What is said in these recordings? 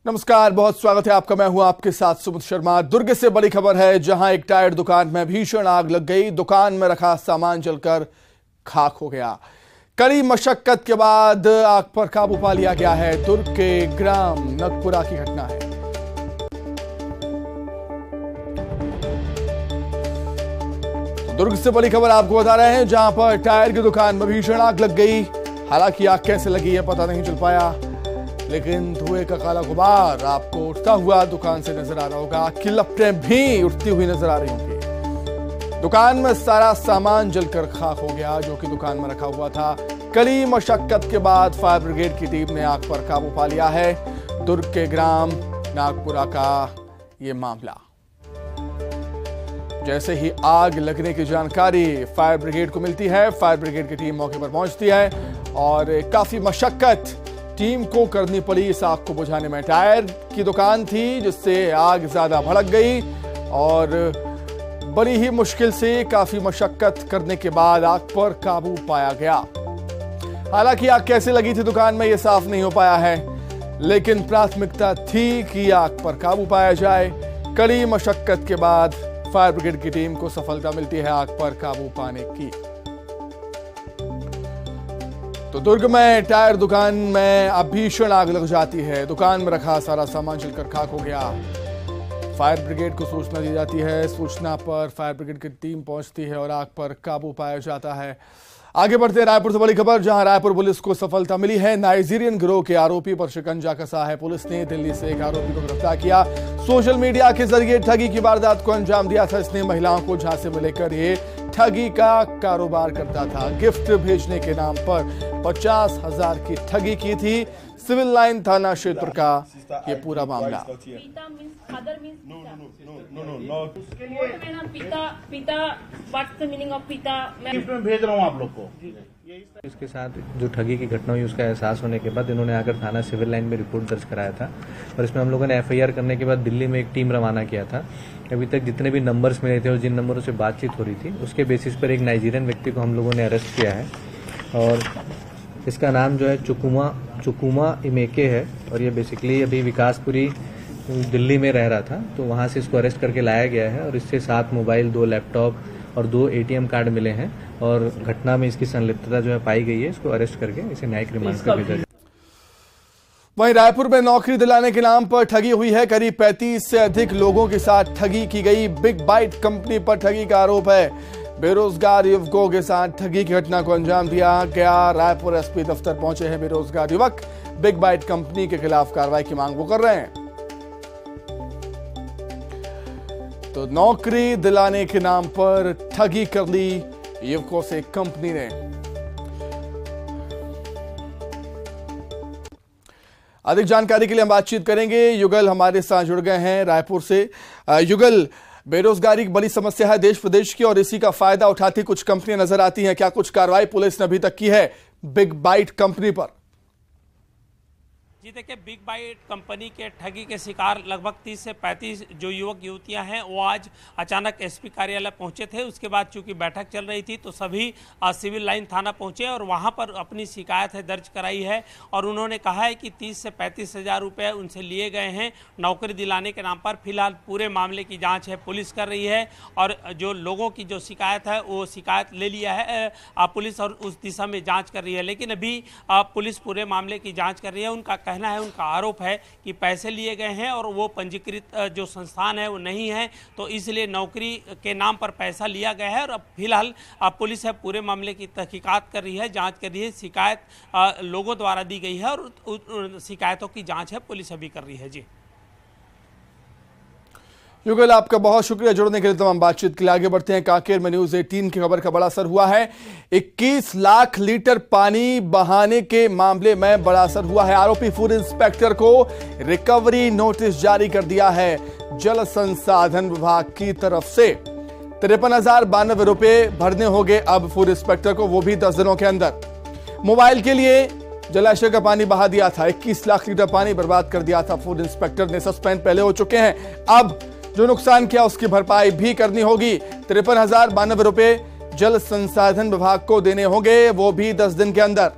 नमस्कार, बहुत स्वागत है आपका। मैं हूं आपके साथ सुमित शर्मा। दुर्ग से बड़ी खबर है, जहां एक टायर दुकान में भीषण आग लग गई। दुकान में रखा सामान जलकर खाक हो गया। कड़ी मशक्कत के बाद आग पर काबू पा लिया गया है। दुर्ग के ग्राम नगपुरा की घटना है। दुर्ग से बड़ी खबर आपको बता रहे हैं, जहां पर टायर की दुकान में भीषण आग लग गई। हालांकि आग कैसे लगी है पता नहीं चल पाया, लेकिन धुएं का काला गुबार आपको उठता हुआ दुकान से नजर आ रहा होगा। आग की लपटें भी उठती हुई नजर आ रही होंगी। दुकान में सारा सामान जलकर खाक हो गया, जो कि दुकान में रखा हुआ था। कड़ी मशक्कत के बाद फायर ब्रिगेड की टीम ने आग पर काबू पा लिया है। दुर्ग के ग्राम नागपुरा का ये मामला। जैसे ही आग लगने की जानकारी फायर ब्रिगेड को मिलती है, फायर ब्रिगेड की टीम मौके पर पहुंचती है और काफी मशक्कत टीम को करनी पड़ी इस आग को बुझाने में। टायर की दुकान थी, जिससे आग ज्यादा भड़क गई और बड़ी ही मुश्किल से काफी मशक्कत करने के बाद आग पर काबू पाया गया। हालांकि आग कैसे लगी थी दुकान में, यह साफ नहीं हो पाया है, लेकिन प्राथमिकता थी कि आग पर काबू पाया जाए। कड़ी मशक्कत के बाद फायर ब्रिगेड की टीम को सफलता मिलती है आग पर काबू पाने की। तो दुर्ग में टायर दुकान में अब भीषण आग लग जाती है। दुकान में रखा सारा सामान जलकर खाक हो गया। फायर ब्रिगेड को सूचना दी जाती है। सूचना पर फायर ब्रिगेड की टीम पहुंचती है और आग पर काबू पाया जाता है। आगे बढ़ते हैं रायपुर से बड़ी खबर, जहां रायपुर पुलिस को सफलता मिली है। नाइजीरियन गिरोह के आरोपी पर शिकंजा कसा है। पुलिस ने दिल्ली से एक आरोपी को गिरफ्तार किया। सोशल मीडिया के जरिए ठगी की वारदात को अंजाम दिया था इसने। महिलाओं को झांसे में लेकर ये ठगी का कारोबार करता था। गिफ्ट भेजने के नाम पर 50,000 की ठगी की थी। सिविल लाइन थाना क्षेत्र का ये पूरा मामला। भेज रहा हूँ आप लोग को। इसके साथ जो ठगी की घटना हुई उसका एहसास होने के बाद इन्होंने आकर थाना सिविल लाइन में रिपोर्ट दर्ज कराया था और इसमें हम लोगों ने एफआईआर करने के बाद दिल्ली में एक टीम रवाना किया था। अभी तक जितने भी नंबर्स मिले थे और जिन नंबरों से बातचीत हो रही थी, उसके बेसिस पर एक नाइजीरियन व्यक्ति को हम लोगों ने अरेस्ट किया है और इसका नाम जो है चुकुमा इमेके है और ये बेसिकली अभी विकासपुरी दिल्ली में रह रहा था, तो वहाँ से इसको अरेस्ट करके लाया गया है और इससे 7 मोबाइल, 2 लैपटॉप और 2 एटीएम कार्ड मिले हैं और घटना में इसकी संलिप्तता जो है पाई गई है। इसको अरेस्ट करके इसे न्यायिक रिमांड पर भेजा जाए। वहीं रायपुर में नौकरी दिलाने के नाम पर ठगी हुई है। करीब 35 से अधिक लोगों के साथ ठगी की गई। बिग बाइट कंपनी पर ठगी का आरोप है। बेरोजगार युवकों के साथ ठगी की घटना को अंजाम दिया गया। रायपुर एसपी दफ्तर पहुंचे हैं बेरोजगार युवक। बिग बाइट कंपनी के खिलाफ कार्रवाई की मांग वो कर रहे हैं। तो नौकरी दिलाने के नाम पर ठगी कर ली युवकों से कंपनी ने। अधिक जानकारी के लिए हम बातचीत करेंगे। युगल हमारे साथ जुड़ गए हैं रायपुर से। युगल, बेरोजगारी एक बड़ी समस्या है देश प्रदेश की और इसी का फायदा उठाती कुछ कंपनियां नजर आती हैं। क्या कुछ कार्रवाई पुलिस ने अभी तक की है बिग बाइट कंपनी पर? जी देखिए, बिग बाइट कंपनी के ठगी के शिकार लगभग 30 से 35 जो युवक युवतियां हैं वो आज अचानक एसपी कार्यालय पहुंचे थे। उसके बाद चूंकि बैठक चल रही थी तो सभी सिविल लाइन थाना पहुंचे और वहां पर अपनी शिकायत है दर्ज कराई है और उन्होंने कहा है कि 30 से 35 हज़ार रुपये उनसे लिए गए हैं नौकरी दिलाने के नाम पर। फिलहाल पूरे मामले की जाँच है पुलिस कर रही है और जो लोगों की जो शिकायत है वो शिकायत ले लिया है पुलिस और उस दिशा में जाँच कर रही है। लेकिन अभी पुलिस पूरे मामले की जाँच कर रही है। उनका कहना है, उनका आरोप है कि पैसे लिए गए हैं और वो पंजीकृत जो संस्थान है वो नहीं है, तो इसलिए नौकरी के नाम पर पैसा लिया गया है। और अब फिलहाल पुलिस है पूरे मामले की तहकीकात कर रही है, जांच कर रही है। शिकायत लोगों द्वारा दी गई है और शिकायतों की जांच है पुलिस अभी कर रही है। जी युगल, आपका बहुत शुक्रिया जुड़ने के लिए, तमाम बातचीत के लिए। आगे बढ़ते हैं। कांकेर में न्यूज 18 की खबर का बड़ा असर हुआ है। 21 लाख लीटर पानी बहाने के मामले में बड़ा असर हुआ है। आरोपी फूड इंस्पेक्टर को रिकवरी नोटिस जारी कर दिया है जल संसाधन विभाग की तरफ से। 53,092 रुपए भरने होंगे अब फूड इंस्पेक्टर को, वो भी 10 दिनों के अंदर। मोबाइल के लिए जलाशय का पानी बहा दिया था। 21 लाख लीटर पानी बर्बाद कर दिया था फूड इंस्पेक्टर ने। सस्पेंड पहले हो चुके हैं, अब जो नुकसान किया उसकी भरपाई भी करनी होगी। 53,092 रुपए जल संसाधन विभाग को देने होंगे, वो भी 10 दिन के अंदर।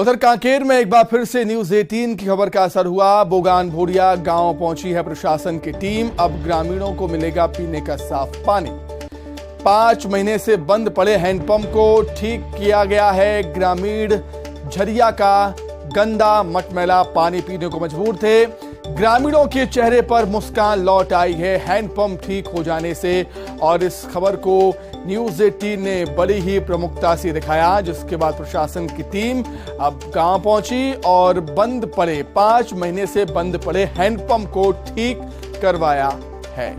उधर कांकेर में एक बार फिर से न्यूज 18 की खबर का असर हुआ। बोगान भोरिया गांव पहुंची है प्रशासन की टीम। अब ग्रामीणों को मिलेगा पीने का साफ पानी। 5 महीने से बंद पड़े हैंडपंप को ठीक किया गया है। ग्रामीण झरिया का गंदा मटमैला पानी पीने को मजबूर थे। ग्रामीणों के चेहरे पर मुस्कान लौट आई है हैंडपंप ठीक हो जाने से। और इस खबर को न्यूज 18 ने बड़ी ही प्रमुखता से दिखाया, जिसके बाद प्रशासन की टीम अब गांव पहुंची और बंद पड़े 5 महीने से बंद पड़े हैंडपंप को ठीक करवाया है।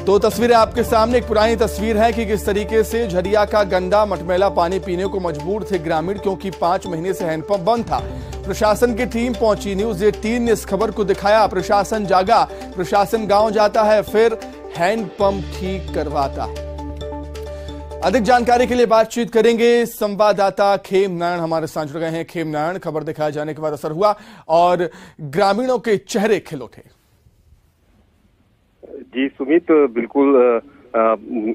2 तस्वीरें आपके सामने। एक पुरानी तस्वीर है कि किस तरीके से झरिया का गंदा मटमैला पानी पीने को मजबूर थे ग्रामीण, क्योंकि 5 महीने से हैंडपंप बंद था। प्रशासन की टीम पहुंची। न्यूज 18 ने इस खबर को दिखाया। प्रशासन जागा, प्रशासन गांव जाता है, फिर हैंडपंप ठीक करवाता है। अधिक जानकारी के लिए बातचीत करेंगे संवाददाता खेम नारायण हमारे साथ जुड़ गए हैं। खेम नारायण, खबर दिखाए जाने के बाद असर हुआ और ग्रामीणों के चेहरे खिल उठे। जी सुमित, बिल्कुल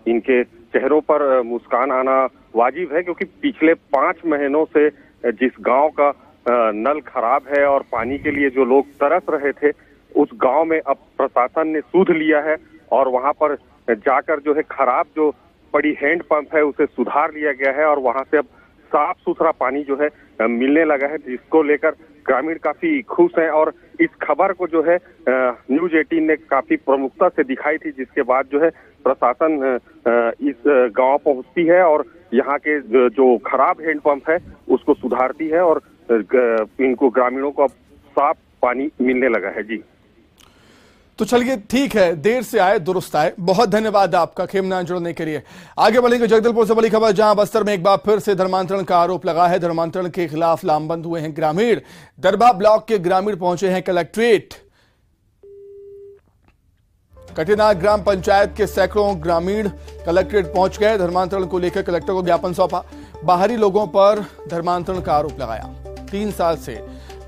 इनके चेहरों पर मुस्कान आना वाजिब है, क्योंकि पिछले 5 महीनों से जिस गांव का नल खराब है और पानी के लिए जो लोग तरस रहे थे, उस गांव में अब प्रशासन ने सूध लिया है और वहां पर जाकर जो है खराब जो पड़ी हैंडपंप है उसे सुधार लिया गया है और वहां से अब साफ सुथरा पानी जो है मिलने लगा है, जिसको लेकर ग्रामीण काफी खुश हैं। और इस खबर को जो है न्यूज 18 ने काफी प्रमुखता से दिखाई थी, जिसके बाद जो है प्रशासन इस गांव पहुंचती है और यहाँ के जो खराब हैंडपंप है उसको सुधारती है और इनको ग्रामीणों को अब साफ पानी मिलने लगा है। जी तो चलिए, ठीक है, देर से आए दुरुस्त आए। बहुत धन्यवाद आपका खेमनारायण जुड़ने के लिए। आगे बढ़ेंगे जगदलपुर से बड़ी खबर, जहां बस्तर में एक बार फिर से धर्मांतरण का आरोप लगा है। धर्मांतरण के खिलाफ लामबंद हुए हैं ग्रामीण। दरबा ब्लॉक के ग्रामीण पहुंचे हैं कलेक्ट्रेट। कटिनार ग्राम पंचायत के सैकड़ों ग्रामीण कलेक्ट्रेट पहुंच गए। धर्मांतरण को लेकर कलेक्टर को ज्ञापन सौंपा। बाहरी लोगों पर धर्मांतरण का आरोप लगाया। 3 साल से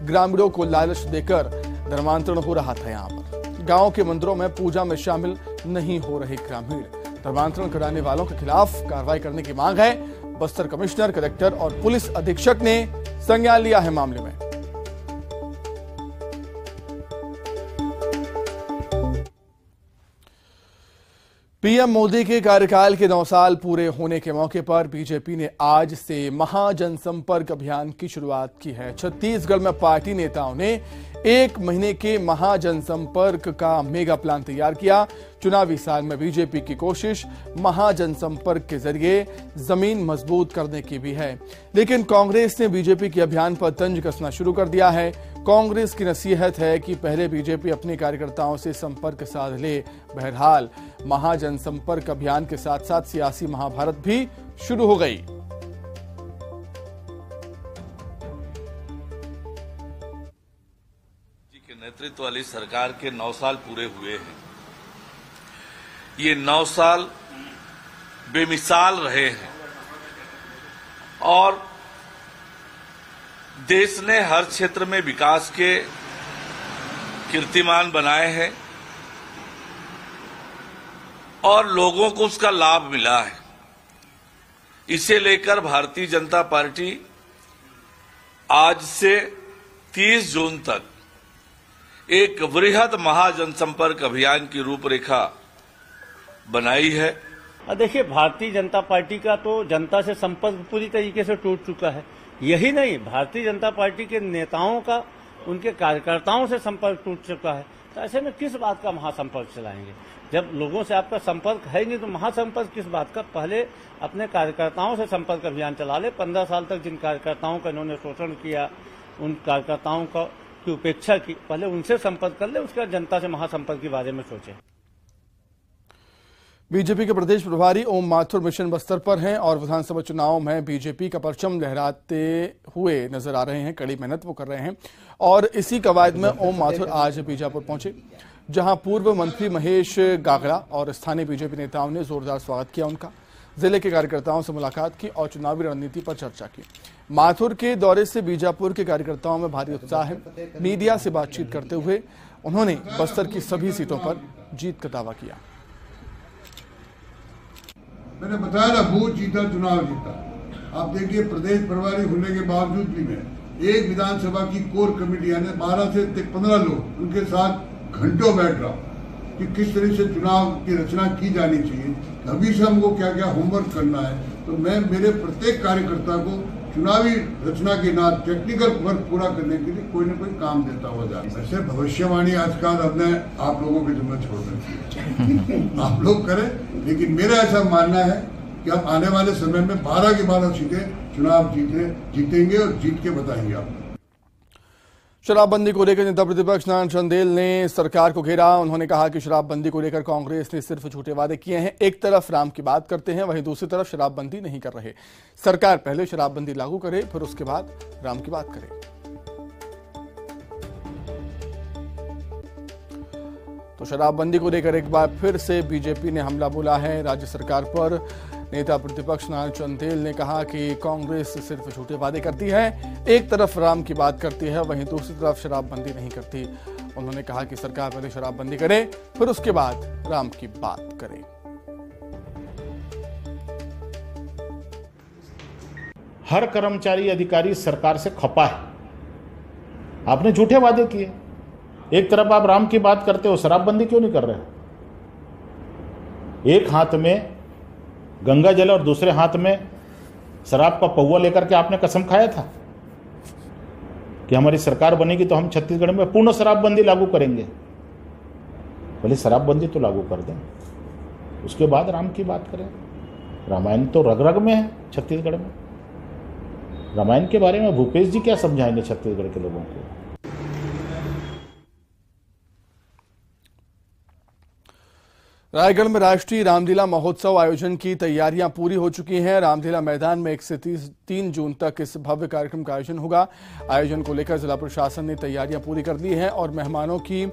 ग्रामीणों को लालच देकर धर्मांतरण हो रहा था। यहां पर गांव के मंदिरों में पूजा में शामिल नहीं हो रहे ग्रामीण। धर्मांतरण कराने वालों के खिलाफ कार्रवाई करने की मांग है। बस्तर कमिश्नर, कलेक्टर और पुलिस अधीक्षक ने संज्ञान लिया है मामले में। पीएम मोदी के कार्यकाल के 9 साल पूरे होने के मौके पर बीजेपी ने आज से महाजनसंपर्क अभियान की शुरुआत की है। छत्तीसगढ़ में पार्टी नेताओं ने 1 महीने के महाजनसंपर्क का मेगा प्लान तैयार किया। चुनावी साल में बीजेपी की कोशिश महाजनसंपर्क के जरिए जमीन मजबूत करने की भी है, लेकिन कांग्रेस ने बीजेपी के अभियान पर तंज कसना शुरू कर दिया है। कांग्रेस की नसीहत है कि पहले बीजेपी अपने कार्यकर्ताओं से संपर्क साध ले। बहरहाल महाजनसंपर्क अभियान के साथ साथ सियासी महाभारत भी शुरू हो गई। नेतृत्व वाली सरकार के 9 साल पूरे हुए हैं। ये 9 साल बेमिसाल रहे हैं और देश ने हर क्षेत्र में विकास के कीर्तिमान बनाए हैं और लोगों को उसका लाभ मिला है। इसे लेकर भारतीय जनता पार्टी आज से 30 जून तक एक वृहद महाजनसंपर्क अभियान की रूपरेखा बनाई है। देखिए, भारतीय जनता पार्टी का तो जनता से संपर्क पूरी तरीके से टूट चुका है। यही नहीं, भारतीय जनता पार्टी के नेताओं का उनके कार्यकर्ताओं से संपर्क टूट चुका है। तो ऐसे में किस बात का महासंपर्क चलाएंगे? जब लोगों से आपका संपर्क है नहीं तो महासंपर्क किस बात का? पहले अपने कार्यकर्ताओं से संपर्क अभियान चला ले। 15 साल तक जिन कार्यकर्ताओं का इन्होंने शोषण किया, उन कार्यकर्ताओं की उपेक्षा की, पहले उनसे संपर्क कर ले, उसके बाद जनता से महासंपर्क के बारे में सोचे। बीजेपी के प्रदेश प्रभारी ओम माथुर मिशन बस्तर पर हैं और विधानसभा चुनाव में बीजेपी का परचम लहराते हुए नजर आ रहे हैं। कड़ी मेहनत वो कर रहे हैं और इसी कवायद में ओम माथुर आज बीजापुर पहुंचे, जहां पूर्व मंत्री महेश गागड़ा और स्थानीय बीजेपी नेताओं ने जोरदार स्वागत किया उनका। जिले के कार्यकर्ताओं से मुलाकात की और चुनावी रणनीति पर चर्चा की। माथुर के दौरे से बीजापुर के कार्यकर्ताओं में भारी उत्साह है। मीडिया से बातचीत करते हुए उन्होंने बस्तर की सभी सीटों पर जीत का दावा किया। मैंने बताया था बूथ जीता, चुनाव जीता। आप देखिए प्रदेश प्रभारी होने के बावजूद भी मैं एक विधानसभा की कोर कमेटी यानी 12 से 15 लोग उनके साथ घंटों बैठ रहा हूँ कि किस तरह से चुनाव की रचना की जानी चाहिए, अभी से हमको क्या क्या होमवर्क करना है। तो मैं मेरे प्रत्येक कार्यकर्ता को चुनावी रचना के नाम टेक्निकल वर्क पूरा करने के लिए कोई न कोई काम देता हुआ जा रहा है। वैसे भविष्यवाणी आजकल हमने आप लोगों की जिम्मे छोड़ रखी है, आप लोग करें, लेकिन मेरा ऐसा मानना है कि अब आने वाले समय में 12 की 12 सीटें चुनाव जीतेंगे और जीत के बताएंगे आप। शराबबंदी को लेकर नेता प्रतिपक्ष नारायण चंदेल ने सरकार को घेरा। उन्होंने कहा कि शराबबंदी को लेकर कांग्रेस ने सिर्फ झूठे वादे किए हैं। एक तरफ राम की बात करते हैं, वहीं दूसरी तरफ शराबबंदी नहीं कर रहे। सरकार पहले शराबबंदी लागू करे, फिर उसके बाद राम की बात करे। तो शराबबंदी को लेकर एक बार फिर से बीजेपी ने हमला बोला है राज्य सरकार पर। नेता प्रतिपक्ष नारायण चंदेल ने कहा कि कांग्रेस सिर्फ झूठे वादे करती है, एक तरफ राम की बात करती है, वहीं दूसरी तरफ शराबबंदी नहीं करती। उन्होंने कहा कि सरकार पहले शराबबंदी करे, फिर उसके बाद राम की बात करे। हर कर्मचारी अधिकारी सरकार से खपा है, आपने झूठे वादे किए। एक तरफ आप राम की बात करते हो, शराबबंदी क्यों नहीं कर रहे हो? एक हाथ में गंगा जल और दूसरे हाथ में शराब का पौवा लेकर के आपने कसम खाया था कि हमारी सरकार बनेगी तो हम छत्तीसगढ़ में पूर्ण शराबबंदी लागू करेंगे। पहले शराबबंदी तो लागू कर दें, उसके बाद राम की बात करें। रामायण तो रग रग में है छत्तीसगढ़ में। रामायण के बारे में भूपेश जी क्या समझाएंगे छत्तीसगढ़ के लोगों को? रायगढ़ में राष्ट्रीय रामलीला महोत्सव आयोजन की तैयारियां पूरी हो चुकी हैं। रामलीला मैदान में 1 से 3 जून तक इस भव्य कार्यक्रम का आयोजन होगा। आयोजन को लेकर जिला प्रशासन ने तैयारियां पूरी कर ली हैं और मेहमानों की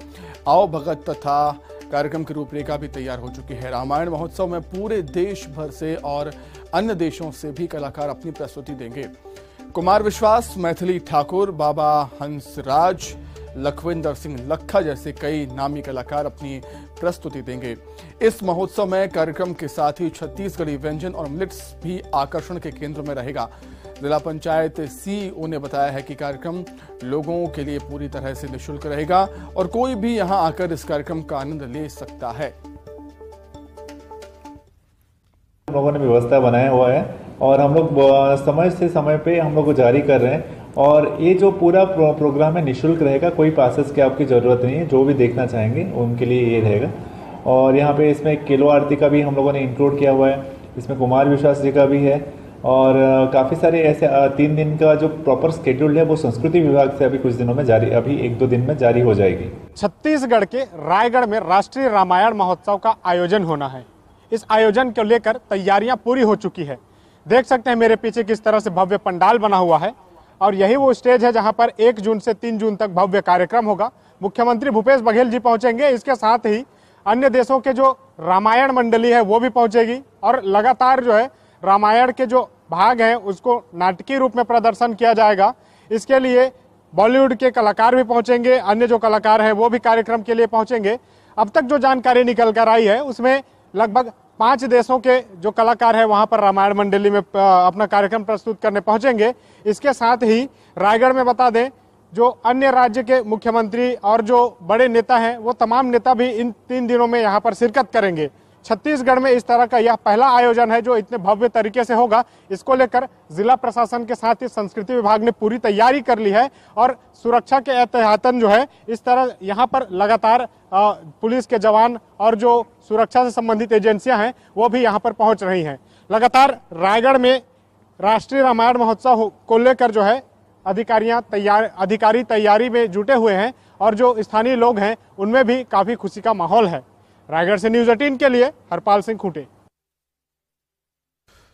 आवभगत तथा कार्यक्रम की रूपरेखा भी तैयार हो चुकी है। रामायण महोत्सव में पूरे देश भर से और अन्य देशों से भी कलाकार अपनी प्रस्तुति देंगे। कुमार विश्वास, मैथिली ठाकुर, बाबा हंसराज, लखविंदर सिंह लखा जैसे कई नामी कलाकार अपनी प्रस्तुति देंगे। इस महोत्सव में कार्यक्रम के साथ ही छत्तीसगढ़ी व्यंजन और मिलेट्स भी आकर्षण के केंद्र में रहेगा। जिला पंचायत सीईओ ने बताया है कि कार्यक्रम लोगों के लिए पूरी तरह से निःशुल्क रहेगा और कोई भी यहां आकर इस कार्यक्रम का आनंद ले सकता है। हम लोगों ने व्यवस्था बनाया हुआ है और हम लोग समय से समय पे हम लोग को जारी कर रहे हैं और ये जो पूरा प्रोग्राम है निःशुल्क रहेगा, कोई पासेस की आपकी ज़रूरत नहीं है। जो भी देखना चाहेंगे उनके लिए ये रहेगा। और यहाँ पे इसमें किलो आरती का भी हम लोगों ने इंक्लूड किया हुआ है, इसमें कुमार विश्वास जी का भी है और काफ़ी सारे ऐसे 3 दिन का जो प्रॉपर स्केड्यूल है वो संस्कृति विभाग से अभी कुछ दिनों में जारी, अभी 1-2 दिन में जारी हो जाएगी। छत्तीसगढ़ के रायगढ़ में राष्ट्रीय रामायण महोत्सव का आयोजन होना है। इस आयोजन को लेकर तैयारियां पूरी हो चुकी है। देख सकते हैं मेरे पीछे किस तरह से भव्य पंडाल बना हुआ है और यही वो स्टेज है जहां पर 1 जून से 3 जून तक भव्य कार्यक्रम होगा। मुख्यमंत्री भूपेश बघेल जी पहुंचेंगे, इसके साथ ही अन्य देशों के जो रामायण मंडली है वो भी पहुंचेगी और लगातार जो है रामायण के जो भाग हैं उसको नाटकीय रूप में प्रदर्शन किया जाएगा। इसके लिए बॉलीवुड के कलाकार भी पहुंचेंगे, अन्य जो कलाकार हैं वो भी कार्यक्रम के लिए पहुंचेंगे। अब तक जो जानकारी निकल कर आई है उसमें लगभग 5 देशों के जो कलाकार हैं वहां पर रामायण मंडली में अपना कार्यक्रम प्रस्तुत करने पहुंचेंगे। इसके साथ ही रायगढ़ में बता दें जो अन्य राज्य के मुख्यमंत्री और जो बड़े नेता हैं वो तमाम नेता भी इन 3 दिनों में यहां पर शिरकत करेंगे। छत्तीसगढ़ में इस तरह का यह पहला आयोजन है जो इतने भव्य तरीके से होगा। इसको लेकर जिला प्रशासन के साथ ही संस्कृति विभाग ने पूरी तैयारी कर ली है और सुरक्षा के एहतियातन जो है इस तरह यहाँ पर लगातार पुलिस के जवान और जो सुरक्षा से संबंधित एजेंसियां हैं वो भी यहाँ पर पहुंच रही हैं। लगातार रायगढ़ में राष्ट्रीय रामायण महोत्सव को लेकर जो है अधिकारी तैयारी में जुटे हुए हैं और जो स्थानीय लोग हैं उनमें भी काफी खुशी का माहौल है। रायगढ़ से न्यूज 18 के लिए हरपाल सिंह खूंटे।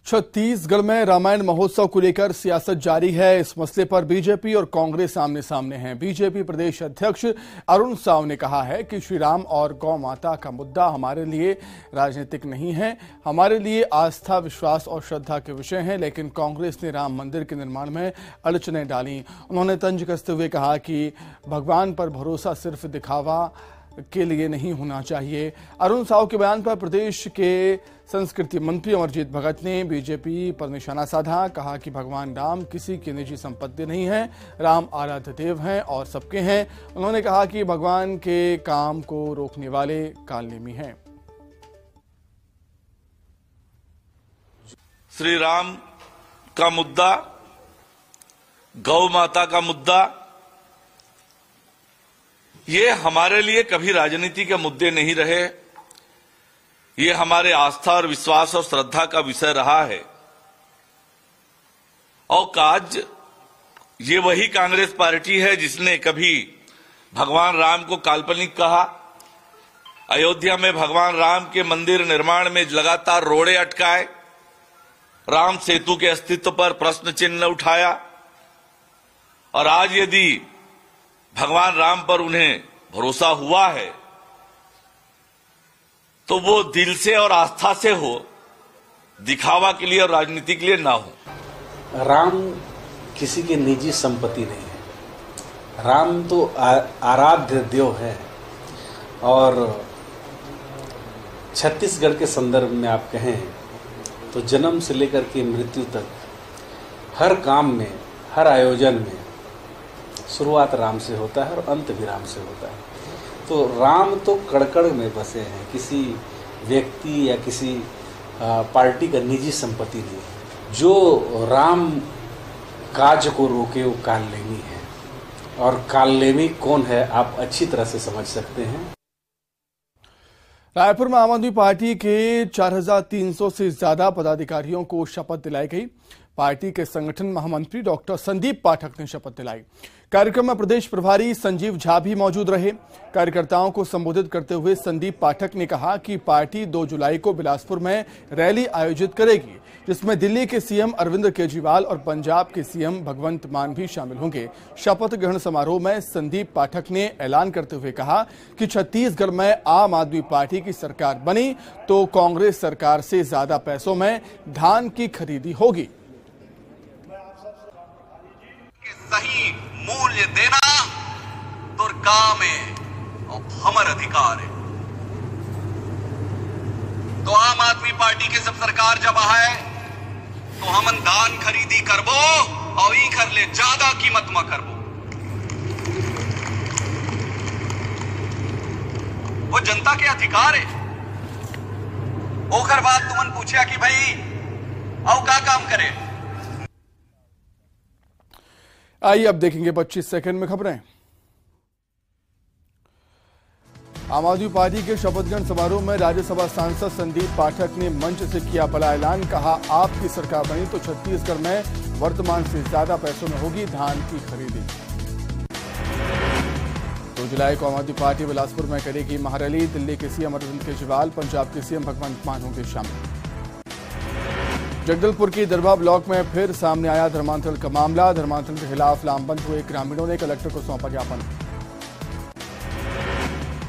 छत्तीसगढ़ में रामायण महोत्सव को लेकर सियासत जारी है। इस मसले पर बीजेपी और कांग्रेस आमने सामने हैं। बीजेपी प्रदेश अध्यक्ष अरुण साव ने कहा है कि श्री राम और गौ माता का मुद्दा हमारे लिए राजनीतिक नहीं है, हमारे लिए आस्था, विश्वास और श्रद्धा के विषय हैं। लेकिन कांग्रेस ने राम मंदिर के निर्माण में अड़चनें डाली। उन्होंने तंज कसते हुए कहा कि भगवान पर भरोसा सिर्फ दिखावा के लिए नहीं होना चाहिए। अरुण साहू के बयान पर प्रदेश के संस्कृति मंत्री अमरजीत भगत ने बीजेपी पर निशाना साधा। कहा कि भगवान राम किसी की निजी संपत्ति नहीं है, राम आराध्य देव हैं और सबके हैं। उन्होंने कहा कि भगवान के काम को रोकने वाले कालनेमी हैं। श्री राम का मुद्दा, गौ माता का मुद्दा, ये हमारे लिए कभी राजनीति के मुद्दे नहीं रहे। ये हमारे आस्था और विश्वास और श्रद्धा का विषय रहा है। और आज ये वही कांग्रेस पार्टी है जिसने कभी भगवान राम को काल्पनिक कहा, अयोध्या में भगवान राम के मंदिर निर्माण में लगातार रोड़े अटकाए, राम सेतु के अस्तित्व पर प्रश्न चिन्ह उठाया, और आज यदि भगवान राम पर उन्हें भरोसा हुआ है तो वो दिल से और आस्था से हो, दिखावा के लिए और राजनीति के लिए ना हो। राम किसी की निजी संपत्ति नहीं है। राम तो आराध्य देव है। और छत्तीसगढ़ के संदर्भ में आप कहें तो जन्म से लेकर के मृत्यु तक हर काम में, हर आयोजन में शुरुआत राम से होता है और अंत भी राम से होता है। तो राम तो कड़कड़ में बसे हैं, किसी व्यक्ति या किसी पार्टी का निजी संपत्ति नहीं है। जो राम काज को रोके वो कालनेमी है, और कालनेमी कौन है आप अच्छी तरह से समझ सकते हैं। रायपुर में आम आदमी पार्टी के 4300 से ज्यादा पदाधिकारियों को शपथ दिलाई गई। पार्टी के संगठन महामंत्री डॉक्टर संदीप पाठक ने शपथ दिलाई। कार्यक्रम में प्रदेश प्रभारी संजीव झा भी मौजूद रहे। कार्यकर्ताओं को संबोधित करते हुए संदीप पाठक ने कहा कि पार्टी 2 जुलाई को बिलासपुर में रैली आयोजित करेगी, जिसमें दिल्ली के सीएम अरविंद केजरीवाल और पंजाब के सीएम भगवंत मान भी शामिल होंगे। शपथ ग्रहण समारोह में संदीप पाठक ने ऐलान करते हुए कहा कि छत्तीसगढ़ में आम आदमी पार्टी की सरकार बनी तो कांग्रेस सरकार से ज्यादा पैसों में धान की खरीदी होगी। सही मूल्य देना दुर्गा में और हमर अधिकार है। तो आम आदमी पार्टी के सब सरकार जब है तो हमन धान खरीदी करबो और ई कर ले ज्यादा कीमत में करबो। वो जनता के अधिकार है। ओकर बाद तुमन पूछा कि भाई आओ का काम करे। आइए अब देखेंगे 25 सेकंड में खबरें। आम आदमी पार्टी के शपथ ग्रहण समारोह में राज्यसभा सांसद संदीप पाठक ने मंच से किया बड़ा ऐलान। कहा, आपकी सरकार बनी तो छत्तीसगढ़ में वर्तमान से ज्यादा पैसों में होगी धान की खरीदी। 2 जुलाई को आम आदमी पार्टी बिलासपुर में करेगी महारैली। दिल्ली के सीएम अरविंद केजरीवाल, पंजाब के सीएम भगवंत मान होंगे शामिल। जगदलपुर की दरभा ब्लॉक में फिर सामने आया धर्मांतरण का मामला। धर्मांतरण के खिलाफ लामबंद हुए ग्रामीणों ने कलेक्टर को सौंपा ज्ञापन।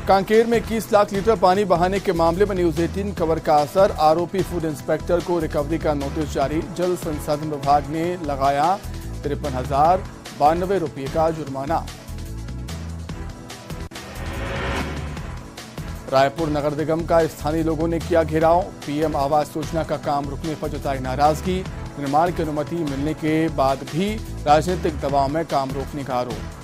कांकेर में 21 लाख लीटर पानी बहाने के मामले में न्यूज 18 खबर का असर। आरोपी फूड इंस्पेक्टर को रिकवरी का नोटिस जारी। जल संसाधन विभाग ने लगाया 53,092 रुपये का जुर्माना। रायपुर नगर निगम का स्थानीय लोगों ने किया घेराव। पीएम आवास योजना का काम रुकने पर जताई नाराजगी। निर्माण की अनुमति मिलने के बाद भी राजनीतिक दबाव में काम रोकने का आरोप।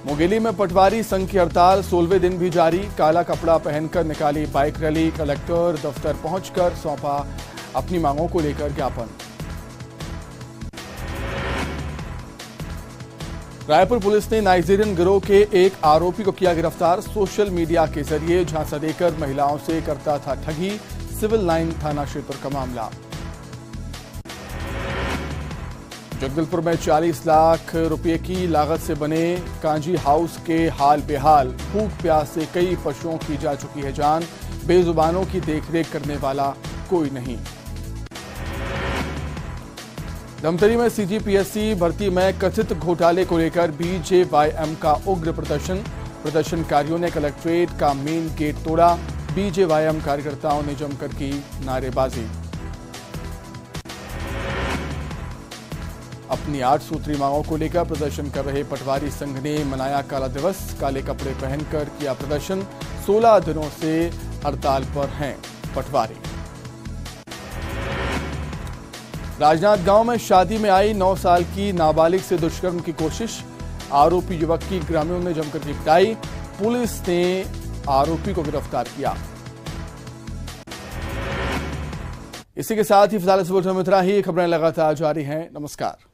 मुंगेली में पटवारी संघ की हड़ताल 16वें दिन भी जारी। काला कपड़ा पहनकर निकाली बाइक रैली। कलेक्टर दफ्तर पहुंचकर सौंपा अपनी मांगों को लेकर ज्ञापन। रायपुर पुलिस ने नाइजीरियन गिरोह के एक आरोपी को किया गिरफ्तार। सोशल मीडिया के जरिए झांसा देकर महिलाओं से करता था ठगी। सिविल लाइन थाना क्षेत्र का मामला। जगदलपुर में 40 लाख रुपए की लागत से बने कांजी हाउस के हाल बेहाल। भूख प्यास से कई पशुओं की जा चुकी है जान। बेजुबानों की देखरेख करने वाला कोई नहीं। धमतरी में सीजीपीएससी भर्ती में कथित घोटाले को लेकर बीजेवाईएम का उग्र प्रदर्शन। प्रदर्शनकारियों ने कलेक्ट्रेट का मेन गेट तोड़ा। बीजेवाईएम कार्यकर्ताओं ने जमकर की नारेबाजी। अपने अपनी 8 सूत्री मांगों को लेकर प्रदर्शन कर रहे पटवारी संघ ने मनाया काला दिवस। काले कपड़े पहनकर किया प्रदर्शन। 16 दिनों से हड़ताल पर हैं पटवारी। राजनांदगांव में शादी में आई 9 साल की नाबालिग से दुष्कर्म की कोशिश। आरोपी युवक की ग्रामीणों ने जमकर की पिटाई। पुलिस ने आरोपी को गिरफ्तार किया। इसी के साथ ही फिलहाल इस बुलेटिन में इतना ही। खबरें लगातार जारी हैं। नमस्कार।